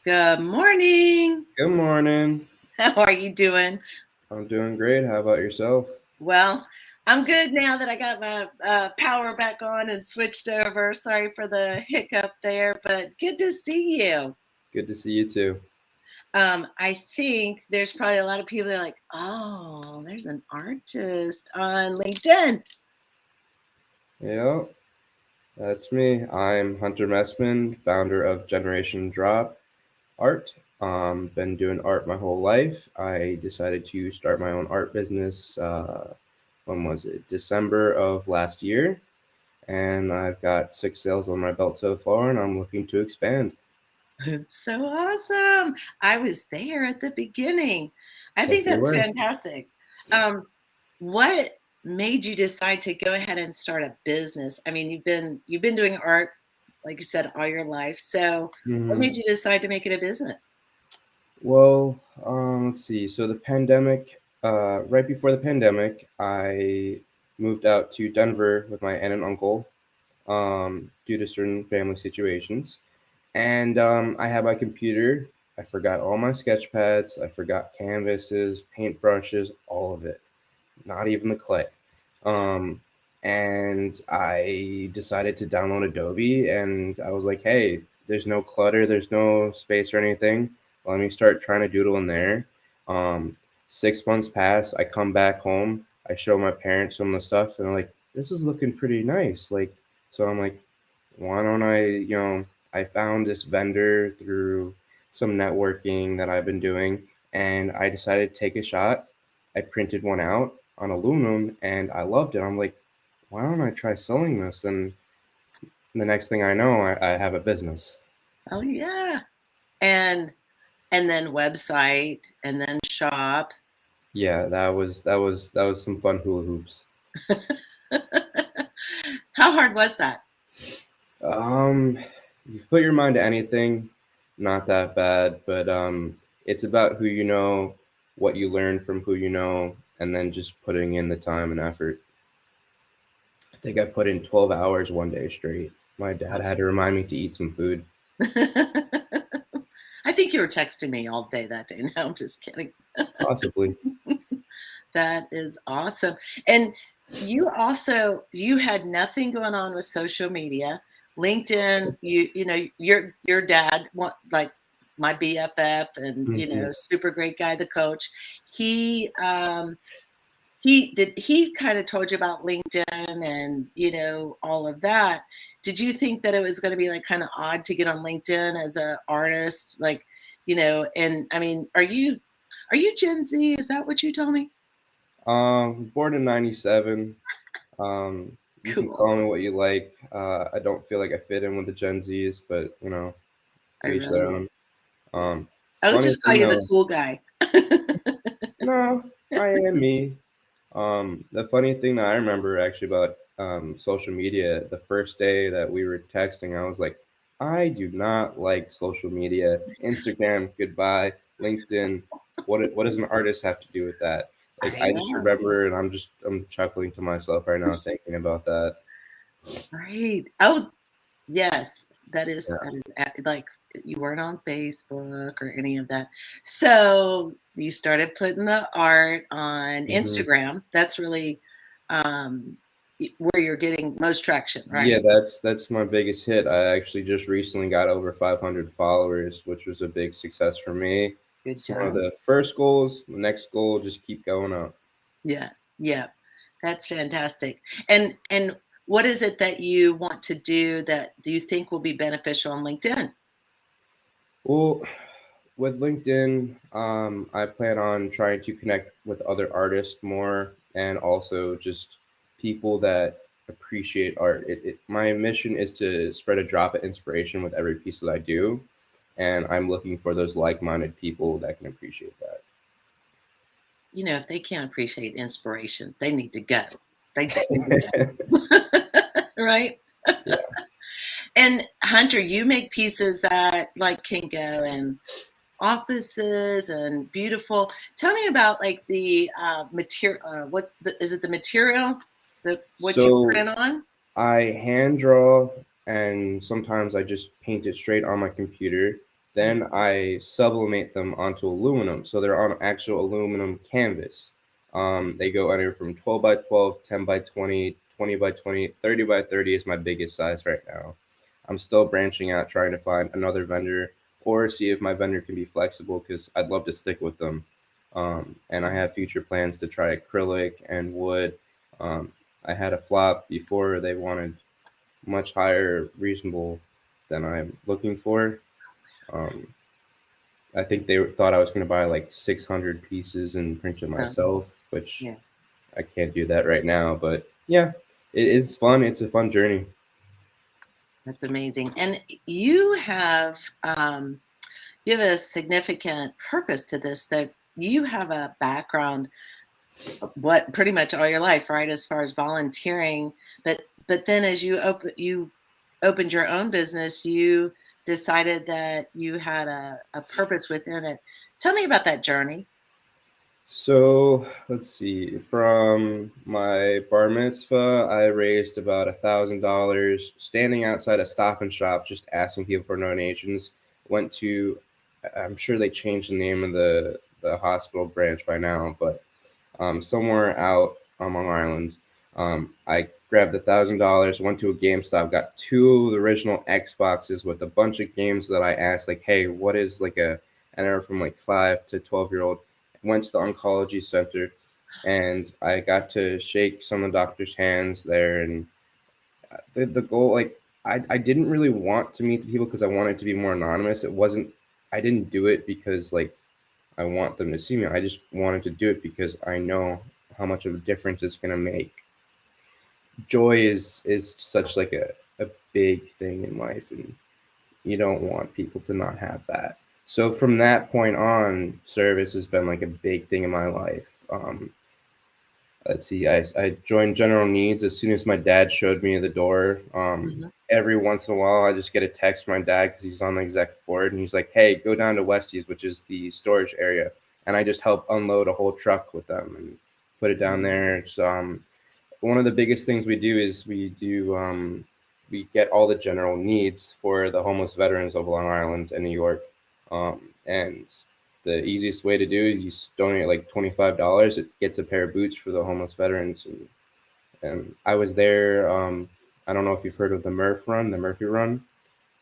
Good morning. Good morning. How are you doing? I'm doing great. How about yourself? Well, I'm good now that I got my power back on and switched over. Sorry for the hiccup there, but good to see you. Good to see you too. I think there's probably a lot of people that are like, oh, there's an artist on LinkedIn. Yeah, that's me. I'm Hunter Mestman, founder of Generation Drop Art. Been doing art my whole life. I decided to start my own art business. When was it? December of last year, and I've got 6 sales on my belt so far, and I'm looking to expand. So awesome. I was there at the beginning. I Yes, think you that's were. fantastic. Um, what made you decide to go ahead and start a business? I mean, you've been doing art, like you said, all your life. So what hmm made you decide to make it a business? Well, let's see. So the pandemic, right before the pandemic, I moved out to Denver with my aunt and uncle, due to certain family situations. And I had my computer. I forgot all my sketch pads. I forgot canvases, paintbrushes, all of it, not even the clay. Um, and I decided to download Adobe, and I was like, hey, there's no clutter, there's no space or anything. Let me start trying to doodle in there. Um, 6 months pass. I come back home. I show my parents some of the stuff, and they're like, this is looking pretty nice. Like, so I'm like, why don't I found this vendor through some networking that I've been doing, and I decided to take a shot. I printed one out on aluminum and I loved it. I'm like, why don't I try selling this? And the next thing I know, I have a business. Oh yeah. And and then website and then shop. Yeah, that was some fun hula hoops. How hard was that? Um, you've put your mind to anything, not that bad, but it's about who you know, what you learn from who you know, and then just putting in the time and effort. I think I put in 12 hours one day straight. My dad had to remind me to eat some food. I think you were texting me all day that day. No, I'm just kidding. Possibly. That is awesome. And you had nothing going on with social media. LinkedIn, your dad like my BFF and hmm super great guy, the coach. He kind of told you about LinkedIn and all of that. Did you think that it was going to be like kind of odd to get on LinkedIn as an artist, like, and I mean, are you Gen Z? Is that what you told me? Born in '97. You can call me Cool. what you like. I don't feel like I fit in with the Gen Zs, but I to each their really own. I would Funny just call thing you the though, cool guy. no, I am me. The funny thing that I remember actually about social media, the first day that we were texting, I was like, I do not like social media. Instagram, goodbye. LinkedIn, what does an artist have to do with that? Like, I I just know. remember, and I'm chuckling to myself right now thinking about that. Right. Oh, yes. That is Yeah. like you weren't on Facebook or any of that. So you started putting the art on hmm Instagram. That's really um, where you're getting most traction, Yeah, right? that's my biggest hit. I actually just recently got over 500 followers, which was a big success for me. Good It's one of job. the first goals. The next goal, just keep going up. Yeah. Yeah. That's fantastic. And what is it that you want to do that you think will be beneficial on LinkedIn? Well, with LinkedIn, I plan on trying to connect with other artists more and also just people that appreciate art. My mission is to spread a drop of inspiration with every piece that I do, and I'm looking for those like-minded people that can appreciate that. If they can't appreciate inspiration, they need to go. They just need to go. Right? Yeah. And Hunter, you make pieces that like can go in offices and beautiful. Tell me about like the material. Is it the material? The what you So print on? I hand draw and sometimes I just paint it straight on my computer. Then I sublimate them onto aluminum, so they're on actual aluminum canvas. They go anywhere from 12 by 12, 10 by 20, 20 by 20, 30 by 30 is my biggest size right now. I'm still branching out, trying to find another vendor or see if my vendor can be flexible because I'd love to stick with them. And I have future plans to try acrylic and wood. Um, I had a flop before they wanted much higher, reasonable than I'm looking for. Um, I think they thought I was going to buy like 600 pieces and print it Oh, myself, which yeah, I can't do that right now. But yeah, it is fun. It's a fun journey. that's amazing. And you have you have a significant purpose to this, that you have a background, what pretty much all your life, right, as far as volunteering, but then as you opened your own business, you decided that you had a purpose within it. Tell me about that journey. So let's see. From my bar mitzvah, I raised about $1,000 standing outside a Stop and Shop, just asking people for donations. Went to, I'm sure they changed the name of the hospital branch by now, but somewhere out on Long Island. I grabbed $1,000, went to a GameStop, got two of the original Xboxes with a bunch of games that I asked, like, hey, what is like a anywhere from like 5 to 12 year old? Went to the oncology center, and I got to shake some of the doctor's hands there. And the goal, like, I didn't really want to meet the people because I wanted to be more anonymous. It wasn't. I didn't do it because like I want them to see me. I just wanted to do it because I know how much of a difference it's gonna make. Joy is such like a big thing in life, and you don't want people to not have that. So from that point on, service has been like a big thing in my life. Let's see, I joined general needs as soon as my dad showed me the door. Mhm. Every once in a while, I just get a text from my dad because he's on the exec board, and he's like, "Hey, go down to Westies, which is the storage area," and I just help unload a whole truck with them and put it down there. It's one of the biggest things we do is we get all the general needs for the homeless veterans of Long Island and New York, and the easiest way to do is you donate like $25. It gets a pair of boots for the homeless veterans, and I was there. I don't know if you've heard of the Murphy Run.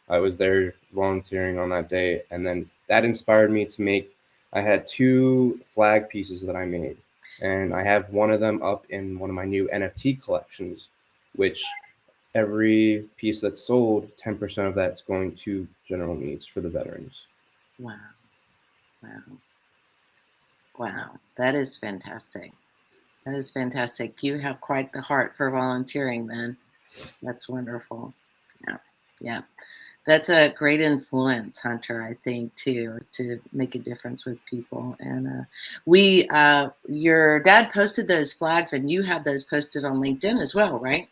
I was there volunteering on that day, and then that inspired me to make. I had two flag pieces that I made, and I have one of them up in one of my new NFT collections, which every piece that's sold, 10% of that's going to general needs for the veterans. Wow, wow, wow. That is fantastic. That is fantastic. You have quite the heart for volunteering then. That's wonderful. Yeah. Yeah. That's a great influence, Hunter, I think, too, to make a difference with people. And your dad posted those flags, and you have those posted on LinkedIn as well, right?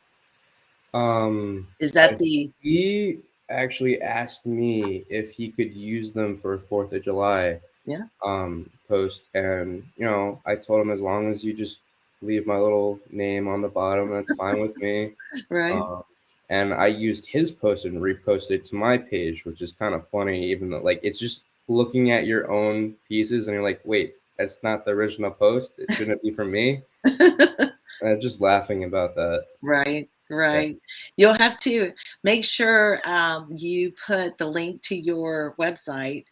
Um, Is that I, the, he actually asked me if he could use them for Fourth of July yeah, post, and I told him as long as you just leave my little name on the bottom, that's fine with me. right? Um, and I used his post and reposted it to my page, which is kind of funny, even though like it's just looking at your own pieces and you're like, wait, that's not the original post. It shouldn't be from me. And I'm just laughing about that. Right, Yeah. right. You'll have to make sure you put the link to your website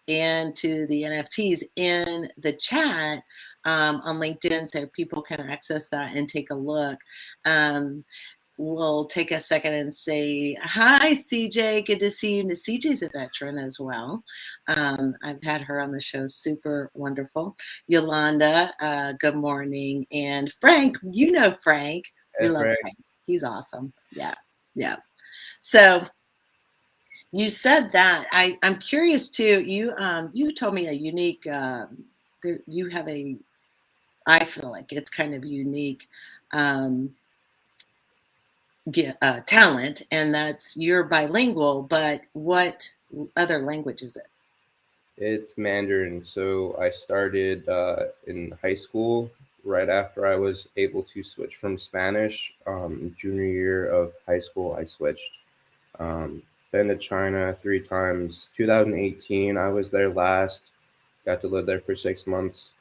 and to the NFTs in the chat on LinkedIn so people can access that and take a look. Um, we'll take a second and say, hi, CJ. Good to see you. And CJ's a veteran as well. I've had her on the show. Super wonderful. Yolanda, good morning. And Frank, you know Frank. We Hey, love Frank. Frank. He's awesome. Yeah. Yeah. So you said that. I'm curious too. You told me a unique you have a, I feel like it's kind of unique um talent, and that's you're bilingual, but what other language is it? It's Mandarin. So I started in high school right after I was able to switch from Spanish. Junior year of high school, I switched. been to China 3 times. 2018, I was there last. Got to live there for 6 months.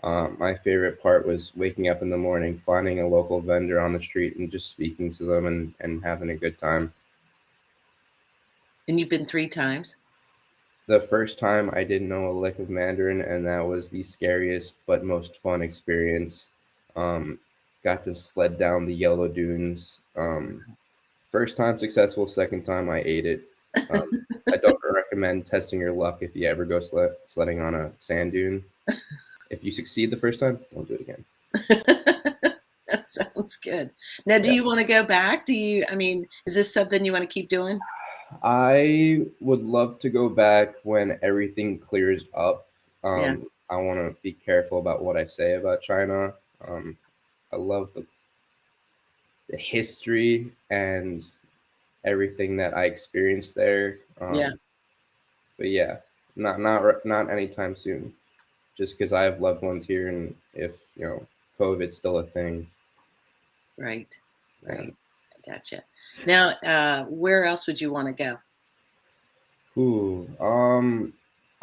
My favorite part was waking up in the morning, finding a local vendor on the street, and just speaking to them and having a good time. And you've been 3 times? The first time I didn't know a lick of Mandarin, and that was the scariest but most fun experience. Um, got to sled down the yellow dunes. First time successful, second time I ate it. Um, I don't recommend testing your luck if you ever go sledding on a sand dune. If you succeed the first time, don't do it again. That sounds good. Now, do Yeah. you wanna go back? I mean, is this something you wanna keep doing? I would love to go back when everything clears up. Yeah, I want to be careful about what I say about China. Um, I love the history and everything that I experienced there. yeah, But yeah, not anytime soon. Just because I have loved ones here, and if COVID's still a thing, right, yeah. right. I gotcha. Now, where else would you wanna go? Ooh,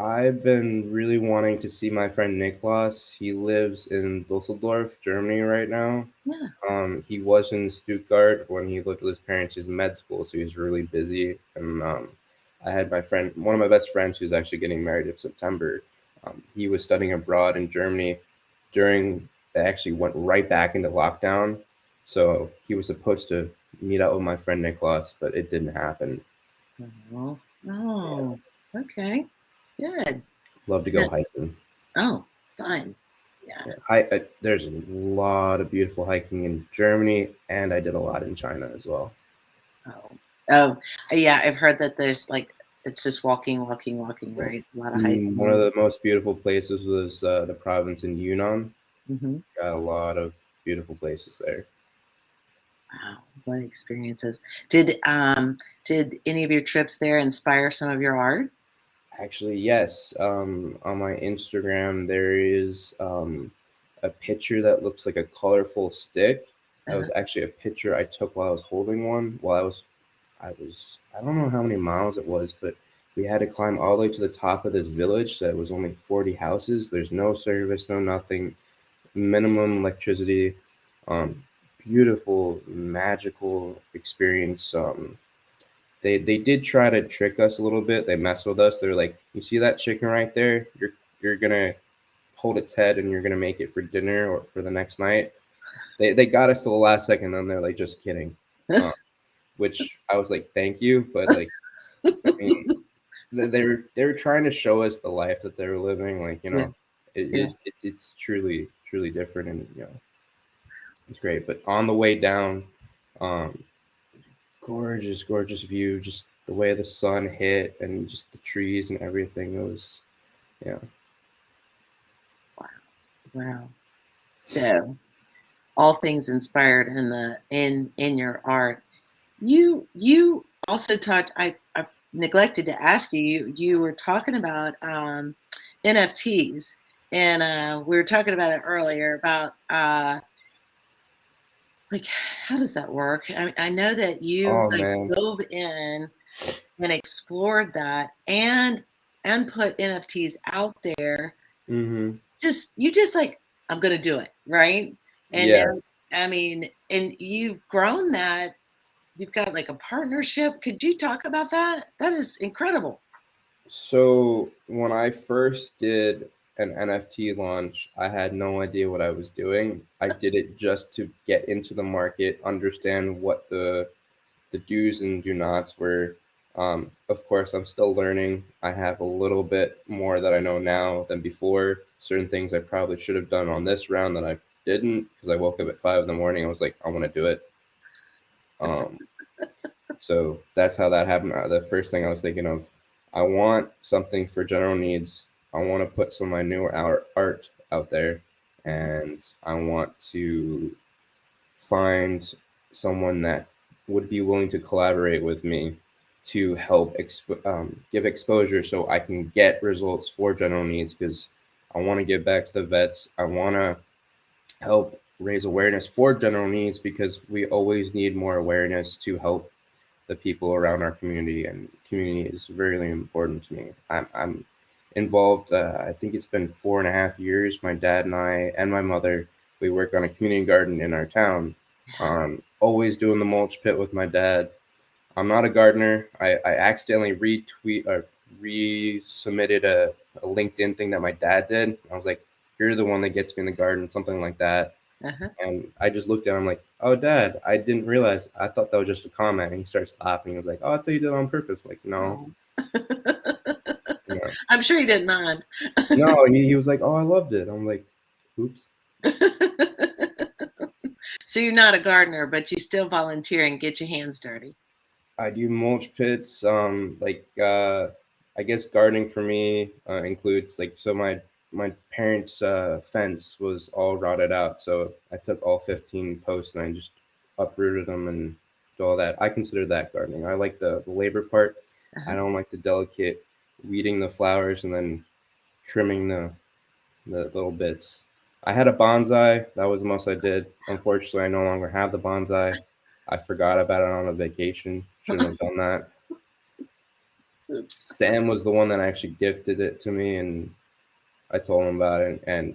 I've been really wanting to see my friend Niklas. He lives in Dusseldorf, Germany right now. Yeah. He was in Stuttgart when he lived with his parents. He's in med school, so he's really busy. And I had one of my best friends, who's actually getting married in September. He was studying abroad in Germany during. They actually went right back into lockdown, so he was supposed to meet up with my friend Niklas, but it didn't happen. Oh, oh, okay, good. Love to Yeah. go hiking. Oh, fine. Yeah. Yeah, there's a lot of beautiful hiking in Germany, and I did a lot in China as well. Oh, oh, yeah, I've heard that there's, like it's just walking, walking, walking, Yeah. right? A lot of hiking One of and the most beautiful places was the province in Yunnan. mhm. Got a lot of beautiful places there. Wow, what experiences. Did any of your trips there inspire some of your art? Actually, yes. On my Instagram, there is a picture that looks like a colorful stick. That Uh, was actually a picture I took while I was holding one. I don't know how many miles it was, but we had to climb all the way to the top of this village that was only 40 houses. There's no service, no nothing, minimum electricity. Um, Beautiful, magical experience. They did try to trick us a little bit. They messed with us. They're like, "You see that chicken right there? You're gonna hold its head and you're gonna make it for dinner or for the next night." They got us to the last second. Then they're like, "Just kidding," uh, which I was like, "Thank you," but like, I mean, they were trying to show us the life that they were living. Like, yeah, yeah. it's truly different, and it's great. But on the way down, um, gorgeous view, just the way the sun hit and just the trees and everything. It was, yeah. Wow, wow. So, all things inspired in in your art. You also talked. I neglected to ask you. You were talking about NFTs, and we were talking about it earlier about like how does that work? I know that you Oh like man. dove in and explored that and put NFTs out there. Mm-hmm. You just like I'm gonna do it, right? And now Yes. I mean, and you've grown that. You've got like a partnership. Could you talk about that? That is incredible. So when I first did an NFT launch, I had no idea what I was doing. I did it just to get into the market, understand what the do's and do nots were. Of course, I'm still learning. I have a little bit more that I know now than before. Certain things I probably should have done on this round that I didn't, because I woke up at 5 in the morning. I was like, I want to do it. Um, so that's how that happened. The first thing I was thinking of, I want something for general needs. I want to put some of my newer art out there, Mhm. and I want to find someone that would be willing to collaborate with me to help give exposure so I can get results for general needs, because I want to give back to the vets. I want to help raise awareness for general needs because we always need more awareness to help the people around our community, and community is very important to me. I'm involved. I think it's been 4.5 years. My dad and I and my mother, we work on a community garden in our town. Always doing the mulch pit with my dad. I'm not a gardener. I accidentally retweet or resubmitted a LinkedIn thing that my dad did. I was like, "You're the one that gets me in the garden," something like that. Uh-huh. And I just looked at him like, "Oh, Dad, I didn't realize. I thought that was just a comment." And he starts laughing. He was like, "Oh, I thought you did it on purpose." I'm like, no, Oh. you know, I'm sure he didn't mind. no. He was like, "Oh, I loved it." I'm like, "Oops." So you're not a gardener, but you still volunteer and get your hands dirty. I do mulch pits. I guess gardening for me includes like so my parents' fence was all rotted out, so I took all 15 posts and I just uprooted them and do all that. I consider that gardening. I like the labor part. I Uh-huh. don't like the delicate weeding the flowers and then trimming the little bits. I had a bonsai. That was the most I did. Unfortunately, I no longer have the bonsai. I forgot about it on a vacation. Shouldn't have done that. Oops. Sam was the one that actually gifted it to me, and I told him about it, and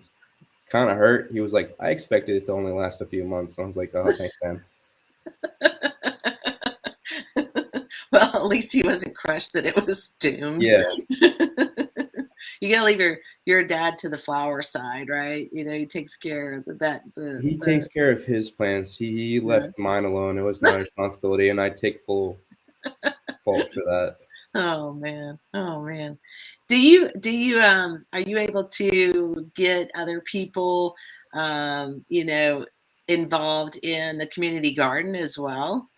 kind of hurt. He was like, "I expected it to only last a few months." I was like, "Oh, thanks, Sam." Well, at least he wasn't crushed that it was doomed. Yeah, You gotta leave your dad to the flower side, right? You know, he takes care of that he takes care of his plans. He the left mine alone. It was my responsibility, and I take full fault for that. oh man. Oh man. Do you are you able to get other people you know involved in the community garden as well?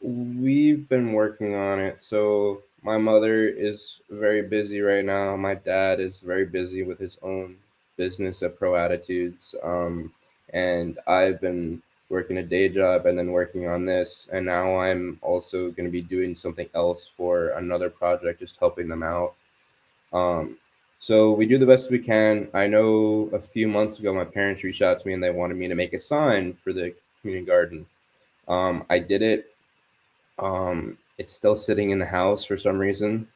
We've been working on it. So my mother is very busy right now. My dad is very busy with his own business at Pro Attitudes. And I've been working a day job and then working on this. And now I'm also going to be doing something else for another project, just helping them out. Um, so we do the best we can. I know a few months ago, my parents reached out to me and they wanted me to make a sign for the community garden. I did it. It's still sitting in the house for some reason.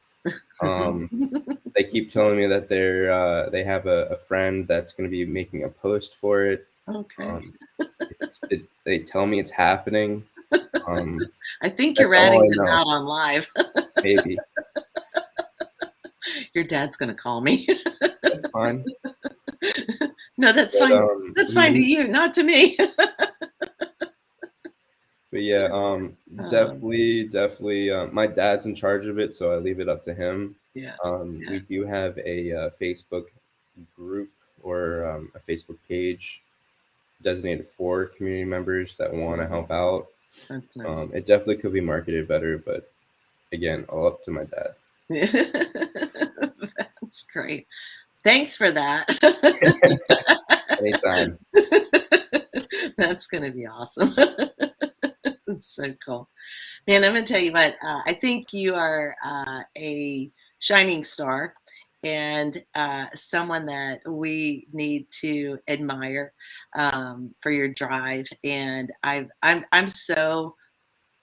Um, they keep telling me that they have a friend that's going to be making a post for it. Okay. Um, they tell me it's happening. Um, I think you're that's all ratting I them know. out on live. Maybe Your dad's gonna call me. that's fine. No, that's But fine. That's fine to you, not to me. but yeah, Um, definitely. My dad's in charge of it, so I leave it up to him. yeah, We yeah. do have a Facebook group or a Facebook page designated for community members that want to Mhm. help out. That's nice. It definitely could be marketed better, but again, all up to my dad. That's great. Thanks for that. Anytime. That's gonna be awesome. That's so cool. Man, I'm gonna tell you what, I think you are a shining star and someone that we need to admire for your drive. And I'm so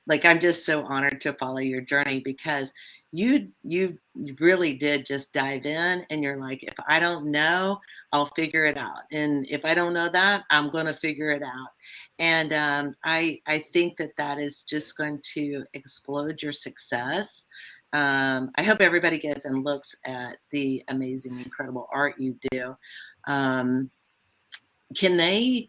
like I'm just so honored to follow your journey because you really did just dive in and you're like, if I don't know, I'll figure it out, and if I don't know that, I'm going to figure it out. And I think that that is just going to explode your success. I hope everybody goes and looks at the amazing incredible art you do. um, can they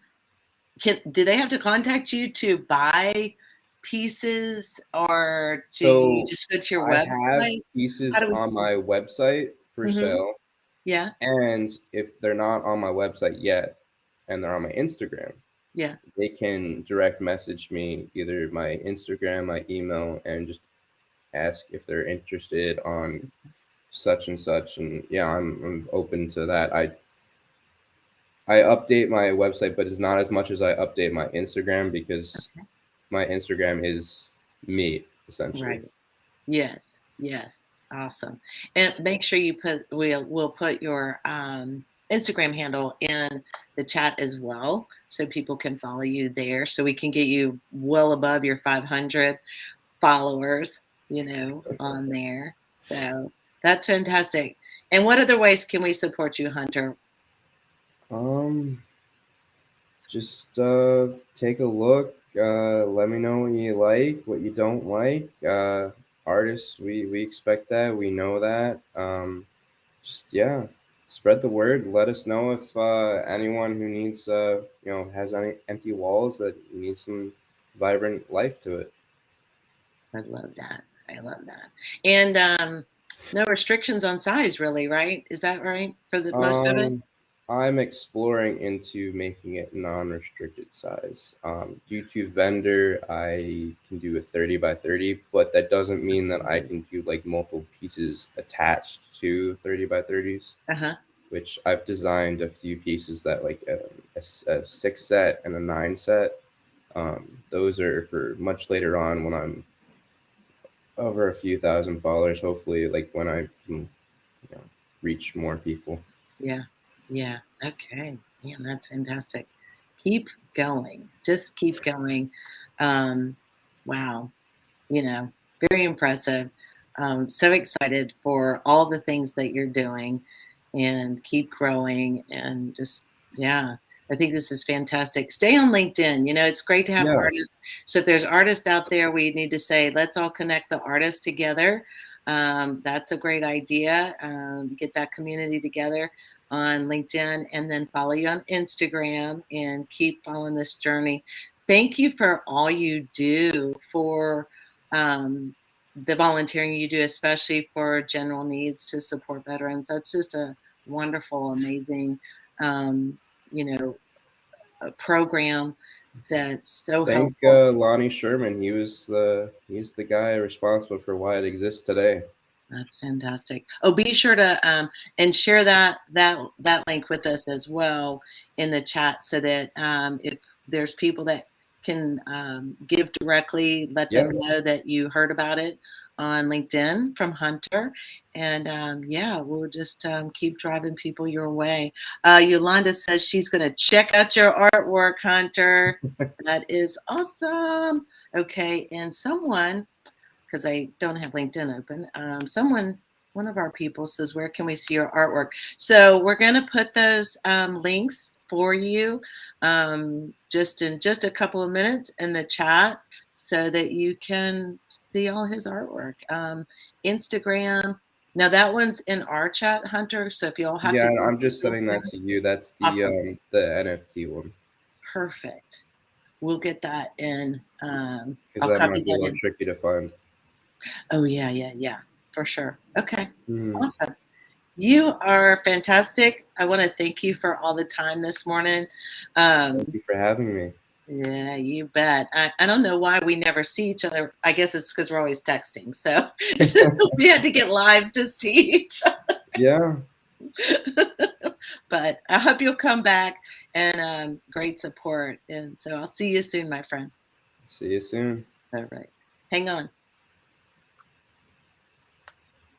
can do they have to contact you to buy pieces, or do you So just go to your I have website? How pieces do we on my website for Mhm. sale. Yeah, And if they're not on my website yet and they're on my Instagram, yeah. they can direct message me either my Instagram, my email, and just ask if they're interested on such and such. And yeah, I'm open to that. I update my website, but it's not as much as I update my Instagram because my Instagram is me essentially. Right. Yes, yes. Awesome. And make sure you put we'll put your Instagram handle in the chat as well so people can follow you there so we can get you well above your 500 followers, on there. So that's fantastic. And what other ways can we support you, Hunter? Um, just take a look. Let me know what you like, what you don't like. Artists, we expect that. We know that. Just yeah, spread the word. Let us know if anyone who needs has any empty walls that needs some vibrant life to it. I love that. I love that. And no restrictions on size, really, right? Is that right for the most of it? Um, I'm exploring into making it non-restricted size. Due to vendor, I can do a 30 by 30, but that doesn't mean that I can do like multiple pieces attached to 30 by 30s, Uh huh. which I've designed a few pieces that like a 6 set and a 9 set. Those are for much later on when I'm over a few thousand followers, hopefully, like when I can, you know, reach more people. Yeah. Yeah. Okay. Man, that's fantastic. Keep going. Just keep going. Um, wow. Very impressive. So excited for all the things that you're doing and keep growing and just, yeah, I think this is fantastic. Stay on LinkedIn. It's great to have Yeah, artists. So if there's artists out there, we need to say, let's all connect the artists together. That's a great idea. Get that community together on LinkedIn and then follow you on Instagram and keep following this journey. Thank you for all you do for the volunteering you do, especially for general needs to support veterans. That's just a wonderful, amazing, um, you know, a program that's so thank helpful. Lonnie Sherman. He's the guy responsible for why it exists today. That's fantastic. Oh, be sure to and share that link with us as well in the chat, so that if there's people that can give directly, let them Yeah, know that you heard about it on LinkedIn from Hunter, and yeah, we'll just keep driving people your way. Yolanda says she's going to check out your artwork, Hunter. That is awesome. Okay, and someone, because I don't have LinkedIn open. One of our people says, where can we see your artwork? So we're going to put those links for you just in just a couple of minutes in the chat so that you can see all his artwork. Instagram. Now that one's in our chat, Hunter. So if y'all have yeah. to And go I'm just feel sending that free. to you. That's Awesome. the NFT one Perfect. We'll get that in. because I'll that copy might be a that little in. tricky to find. Oh, yeah, yeah, yeah, for sure. Okay. Mhm. Awesome. You are fantastic. I want to thank you for all the time this morning. Thank Um, you for having me. yeah, you bet. I don't know why we never see each other. I guess it's because we're always texting. So we had to get live to see each Yeah. other. But I hope you'll come back, and great support. And so I'll see you soon, my friend. See you soon. All right. Hang on.